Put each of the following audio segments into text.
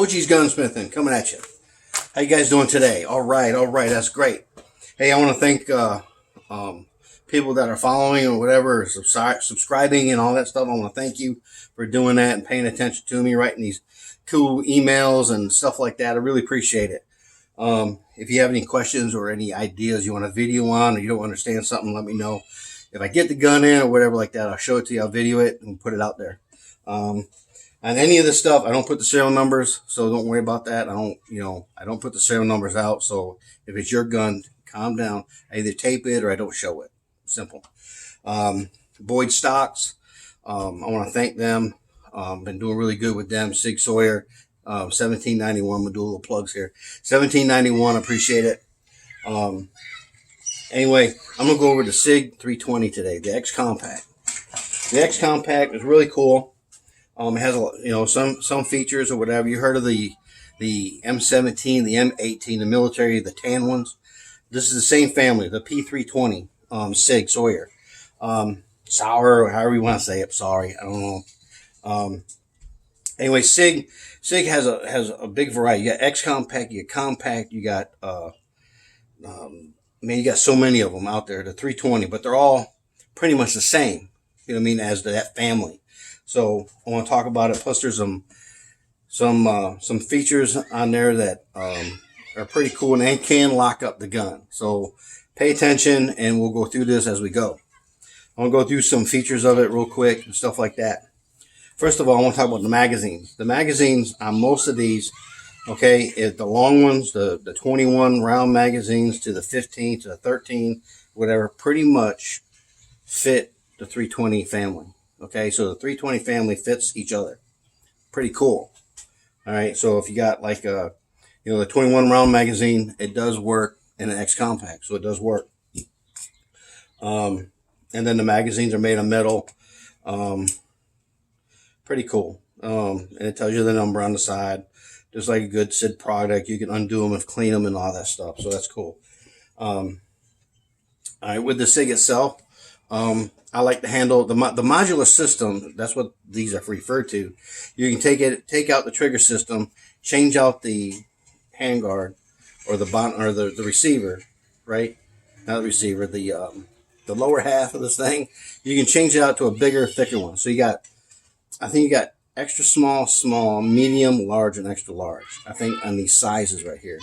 OG's Gunsmithing coming at you. How you guys doing today? All right, that's great. Hey, I want to thank people that are following or whatever, subscribing and all that stuff. I want to thank you for doing that and paying attention to me, writing these cool emails and stuff like that. I really appreciate it. If you have any questions or any ideas you want a video on, or you don't understand something, let me know. If I get the gun in or whatever like that, I'll show it to you. I'll video it and put it out there. On any of this stuff, I don't put the serial numbers, so don't worry about that. I don't put the serial numbers out. So if it's your gun, calm down. I either tape it or I don't show it. Simple. Boyd Stocks, I want to thank them. Been doing really good with them. Sig Sauer, 1791. I'm gonna do a little plugs here. 1791, appreciate it. Anyway, I'm gonna go over the Sig 320 today, the X Compact. The X Compact is really cool. It has some features or whatever. You heard of the M17, the M18, the military, the tan ones. This is the same family, the P320 Sig Sauer. Sauer, or however you want to say it. Sorry, I don't know. Anyway, Sig has a big variety. You got X Compact, you got Compact, you got you got so many of them out there. The 320, but they're all pretty much the same. You know what I mean, as that family. So I want to talk about it. Plus, there's some features on there that are pretty cool and they can lock up the gun. So pay attention, and we'll go through this as we go. I'm gonna go through some features of it real quick and stuff like that. First of all, I want to talk about the magazines. The magazines on most of these, okay, is the long ones, the 21 round magazines to the 15 to the 13, whatever, pretty much fit the 320 family. Okay, so the 320 family fits each other. Pretty cool. All right, so if you got like the 21 round magazine, it does work in an X Compact, so it does work. And then the magazines are made of metal. Pretty cool. And it tells you the number on the side. Just like a good SID product, you can undo them and clean them and all that stuff. So that's cool. All right, with the SIG itself, I like to handle the modular system. That's what these are referred to. You can take out the trigger system, change out the handguard or the receiver, right? Not the receiver, the lower half of this thing. You can change it out to a bigger, thicker one. So I think you got extra small, medium, large, and extra large. I think on these sizes right here.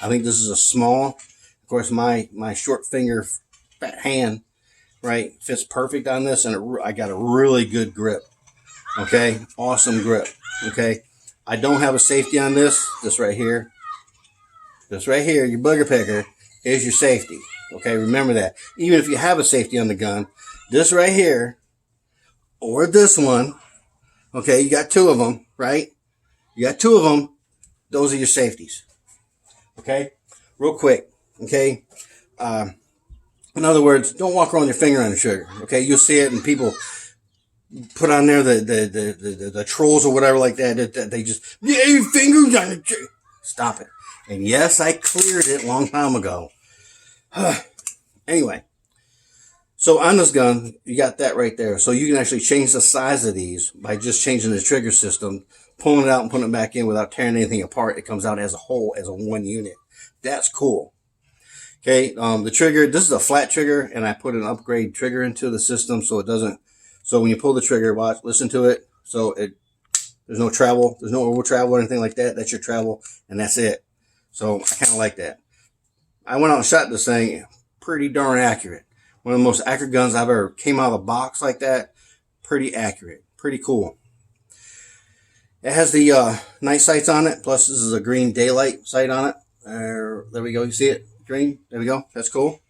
I think this is a small. Of course, my short finger fat hand, right, fits perfect on this, and I got a really good grip. Okay, awesome grip. Okay, I don't have a safety on this. This right here, your booger picker is your safety. Okay, remember that. Even if you have a safety on the gun, this right here or this one, okay, you got two of them, right? You got two of them. Those are your safeties. Okay, real quick. Okay. In other words, don't walk around your finger on the trigger. Okay, you'll see it, and people put on there the trolls or whatever like that. They just your fingers on the trigger. Stop it. And yes, I cleared it a long time ago. Anyway, so on this gun, you got that right there. So you can actually change the size of these by just changing the trigger system, pulling it out and putting it back in without tearing anything apart. It comes out as a whole, as a one unit. That's cool. Okay, the trigger, this is a flat trigger, and I put an upgrade trigger into the system so it doesn't, so when you pull the trigger, watch, listen to it, so there's no travel, there's no over travel or anything like that. That's your travel, and that's it. So I kind of like that. I went out and shot this thing, pretty darn accurate. One of the most accurate guns I've ever came out of the box like that. Pretty accurate, pretty cool. It has the night sights on it, plus this is a green daylight sight on it. There we go, you see it? Green, there we go, that's cool.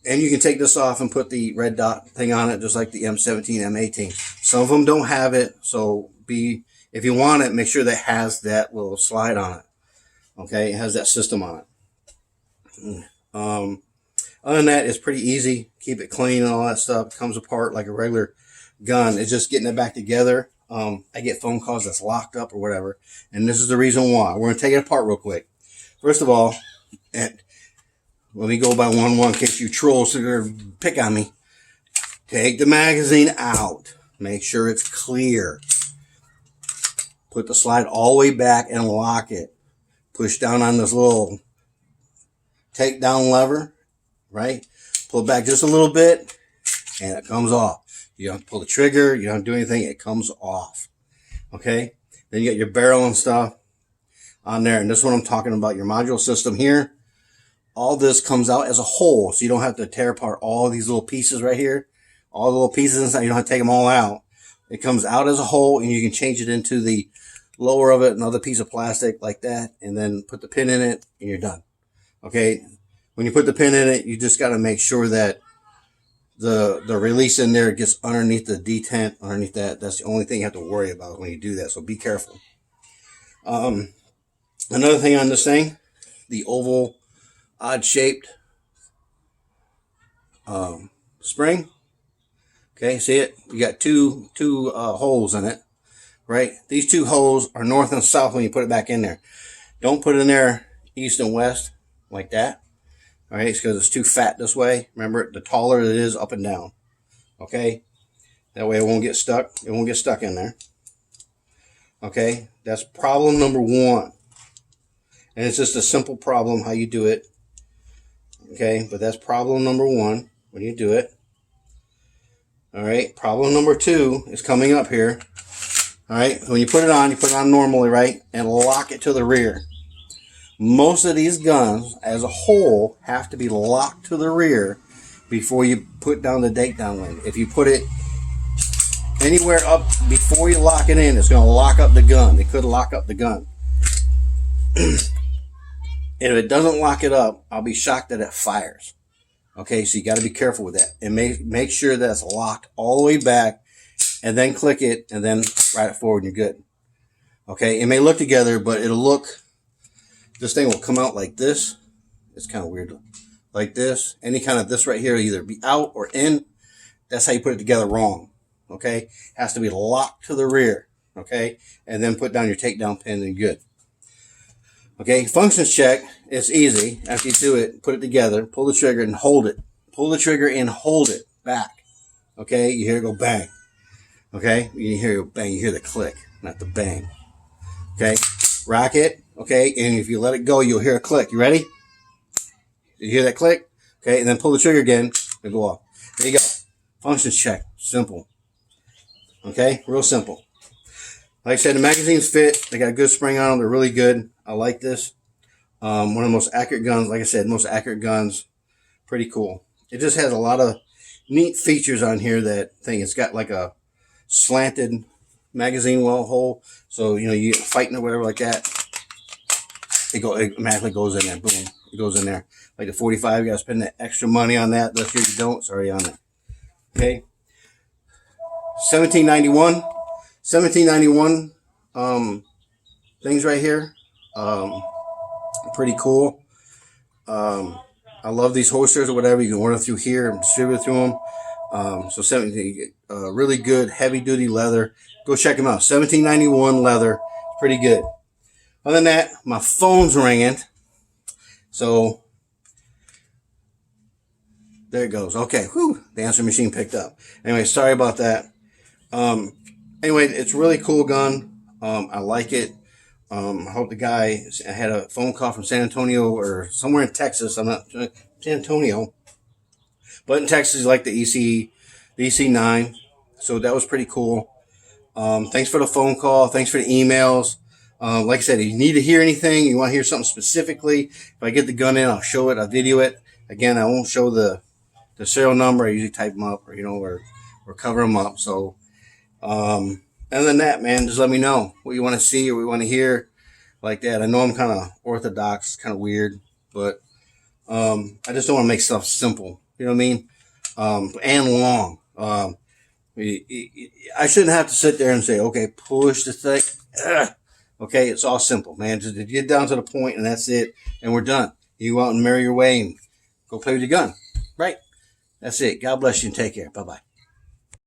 And you can take this off and put the red dot thing on it, just like the M17, M18. Some of them don't have it, so if you want it, make sure that it has that little slide on it. Okay, it has that system on it. Other than that, it's pretty easy. Keep it clean and all that stuff. It comes apart like a regular gun. It's just getting it back together. I get phone calls that's locked up or whatever, and this is the reason why. We're going to take it apart real quick. First of all, let me go by one in case you trolls are going to pick on me. Take the magazine out. Make sure it's clear. Put the slide all the way back and lock it. Push down on this little takedown lever, right? Pull it back just a little bit, and it comes off. You don't pull the trigger, you don't do anything, it comes off. Okay? Then you got your barrel and stuff on there, and this is what I'm talking about, your module system here. All this comes out as a whole, so you don't have to tear apart all these little pieces right here. All the little pieces inside, you don't have to take them all out. It comes out as a whole, and you can change it into the lower of it, another piece of plastic like that, and then put the pin in it, and you're done. Okay? When you put the pin in it, you just got to make sure that the release in there gets underneath the detent, underneath that. That's the only thing you have to worry about when you do that, so be careful. Another thing on this thing, the oval, odd-shaped spring. Okay, see it? You got two holes in it, right? These two holes are north and south when you put it back in there. Don't put it in there east and west like that. All right, it's because it's too fat this way. Remember, the taller it is, up and down. Okay, that way it won't get stuck. It won't get stuck in there. Okay, that's problem number one. And it's just a simple problem how you do it. Okay, but that's problem number one when you do it. All right, problem number two is coming up here. All right, when you put it on normally, right? And lock it to the rear. Most of these guns, as a whole, have to be locked to the rear before you put down the takedown limb. If you put it anywhere up before you lock it in, it's going to lock up the gun. It could lock up the gun. If it doesn't lock it up, I'll be shocked that it fires. Okay, so you got to be careful with that. And make sure that it's locked all the way back, and then click it, and then ride it forward, and you're good. Okay, it may look together, but it'll look... This thing will come out like this. It's kind of weird. Like this. Any kind of this right here will either be out or in. That's how you put it together wrong. Okay? It has to be locked to the rear. Okay? And then put down your takedown pin and you're good. Okay? Functions check. It's easy. After you do it, put it together. Pull the trigger and hold it. Pull the trigger and hold it back. Okay? You hear it go bang. Okay? You hear it bang. You hear the click, not the bang. Okay? Rock it. Okay, and if you let it go, you'll hear a click. You ready? You hear that click? Okay, and then pull the trigger again. It'll go off. There you go. Functions check. Simple. Okay, real simple. Like I said, the magazines fit. They got a good spring on them. They're really good. I like this. One of the most accurate guns. Like I said, most accurate guns. Pretty cool. It just has a lot of neat features on here. That thing. It's got like a slanted magazine well hole. So, you know, you get fighting or whatever like that. It automatically goes in there. Boom. It goes in there. Like the 45, you got to spend that extra money on that. This year you don't. It's already on there. Okay. 1791. 1791 things right here. Pretty cool. I love these holsters or whatever. You can order through here and distribute through them. So 17, really good heavy duty leather. Go check them out. 1791 leather. Pretty good. Other than that, my phone's ringing. So, there it goes. Okay, whew, the answering machine picked up. Anyway, sorry about that. Anyway, it's a really cool gun. I like it. I hope the guy, I had a phone call from San Antonio or somewhere in Texas. I'm not, San Antonio. But in Texas, you like the EC9. So that was pretty cool. Thanks for the phone call. Thanks for the emails. Like I said, if you need to hear anything, you want to hear something specifically, if I get the gun in, I'll show it, I'll video it. Again, I won't show the serial number. I usually type them up or, you know, or cover them up. So, other than that, man, just let me know what you want to see or what you want to hear like that. I know I'm kind of orthodox, kind of weird, but, I just don't want to make stuff simple. You know what I mean? And long. I shouldn't have to sit there and say, okay, push the thing. Okay, it's all simple, man. Just get down to the point and that's it. And we're done. You go out and marry your way and go play with your gun. Right? That's it. God bless you and take care. Bye-bye.